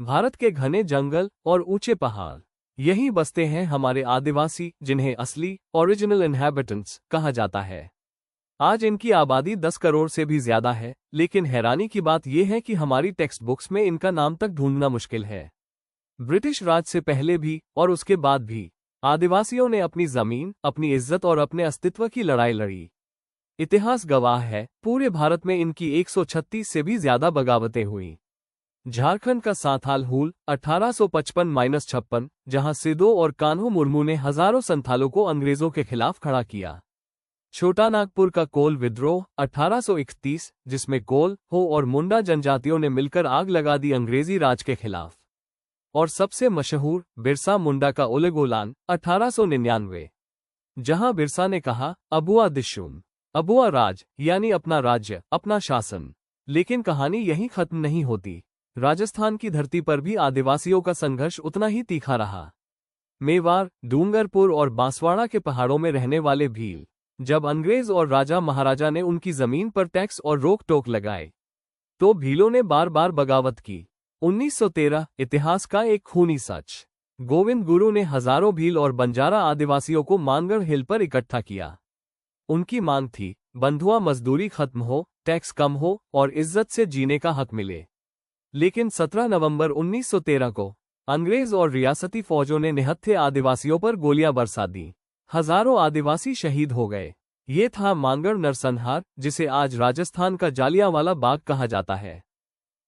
भारत के घने जंगल और ऊंचे पहाड़, यहीं बसते हैं हमारे आदिवासी, जिन्हें असली ओरिजिनल इनहैबिटेंट्स कहा जाता है। आज इनकी आबादी 10 करोड़ से भी ज्यादा है, लेकिन हैरानी की बात यह है कि हमारी टेक्स्ट बुक्स में इनका नाम तक ढूंढना मुश्किल है। ब्रिटिश राज से पहले भी और उसके बाद भी आदिवासियों ने अपनी जमीन, अपनी इज्जत और अपने अस्तित्व की लड़ाई लड़ी। इतिहास गवाह है, पूरे भारत में इनकी 136 से भी ज्यादा बगावतें हुई। झारखंड का सांथाल हूल 1855-56, जहां सिदो और कान्हू मुर्मू ने हजारों संथालों को अंग्रेजों के खिलाफ खड़ा किया। छोटा नागपुर का कोल विद्रोह 1831, जिसमें कोल, हो और मुंडा जनजातियों ने मिलकर आग लगा दी अंग्रेजी राज के खिलाफ। और सबसे मशहूर बिरसा मुंडा का उलगोलान 1899, जहां बिरसा ने कहा, अबुआ दिशुन, अबुआ राज, यानी अपना राज्य, अपना शासन। लेकिन कहानी यहीं खत्म नहीं होती। राजस्थान की धरती पर भी आदिवासियों का संघर्ष उतना ही तीखा रहा। मेवाड़, डूंगरपुर और बांसवाड़ा के पहाड़ों में रहने वाले भील, जब अंग्रेज और राजा महाराजा ने उनकी जमीन पर टैक्स और रोक टोक लगाए, तो भीलों ने बार बार बगावत की। 1913, इतिहास का एक खूनी सच। गोविंद गुरु ने हजारों भील और बंजारा आदिवासियों को मानगढ़ हिल पर इकट्ठा किया। उनकी मांग थी, बंधुआ मजदूरी खत्म हो, टैक्स कम हो और इज्जत से जीने का हक मिले। लेकिन 17 नवंबर 1913 को अंग्रेज और रियासती फौजों ने निहत्थे आदिवासियों पर गोलियां बरसा दी। हजारों आदिवासी शहीद हो गए। ये था मानगढ़ नरसंहार, जिसे आज राजस्थान का जालियांवाला बाग कहा जाता है।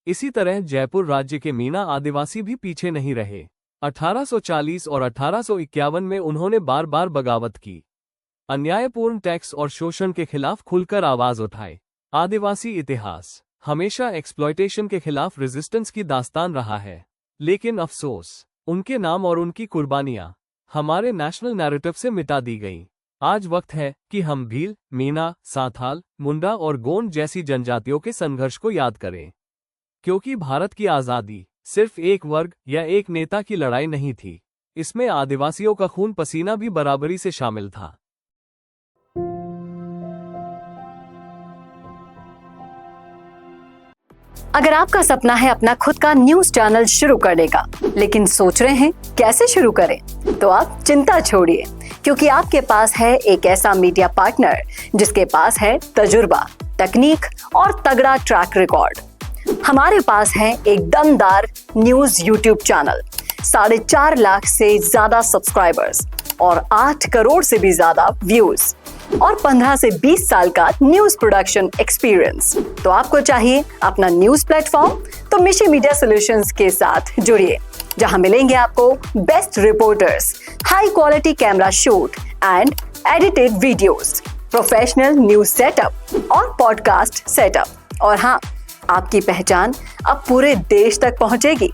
इसी तरह जयपुर राज्य के मीना आदिवासी भी पीछे नहीं रहे। 1840 और 1851 में उन्होंने बार बार बगावत की, अन्यायपूर्ण टैक्स और शोषण के खिलाफ खुलकर आवाज उठाए। आदिवासी इतिहास हमेशा एक्सप्लॉयटेशन के खिलाफ रेजिस्टेंस की दास्तान रहा है। लेकिन अफसोस, उनके नाम और उनकी कुर्बानियां हमारे नेशनल नैरेटिव से मिटा दी गईं। आज वक्त है कि हम भील, मीना, सांथाल, मुंडा और गोंड जैसी जनजातियों के संघर्ष को याद करें, क्योंकि भारत की आजादी सिर्फ एक वर्ग या एक नेता की लड़ाई नहीं थी। इसमें आदिवासियों का खून पसीना भी बराबरी से शामिल था। अगर आपका सपना है अपना खुद का न्यूज चैनल शुरू करने का, लेकिन सोच रहे हैं कैसे शुरू करें, तो आप चिंता छोड़िए, क्योंककि आपके पास है एक ऐसा मीडिया पार्टनर जिसके पास है तजुर्बा, तकनीक और तगड़ा ट्रैक रिकॉर्ड। हमारे पास है एक दमदार न्यूज यूट्यूब चैनल, 4.5 लाख से ज्यादा सब्सक्राइबर्स और 8 करोड़ से भी ज्यादा व्यूज और 15 से 20 साल का न्यूज प्रोडक्शन एक्सपीरियंस। तो आपको चाहिए अपना न्यूज प्लेटफॉर्म, तो मिशी मीडिया सॉल्यूशंस के साथ जुड़िए, जहां मिलेंगे आपको best reporters, high quality camera shoot and edited videos, professional news setup और पॉडकास्ट सेटअप। और हाँ, आपकी पहचान अब पूरे देश तक पहुंचेगी।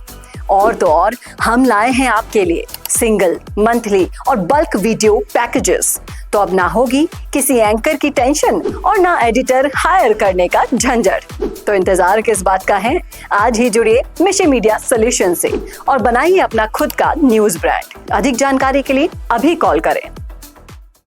और तो और, हम लाए हैं आपके लिए सिंगल, मंथली और बल्क वीडियो पैकेजेस। तो अब ना होगी किसी एंकर की टेंशन और ना एडिटर हायर करने का झंझट। तो इंतजार किस बात का है? आज ही जुड़िए मिशी मीडिया सॉल्यूशन से और बनाइए अपना खुद का न्यूज ब्रांड। अधिक जानकारी के लिए अभी कॉल करें।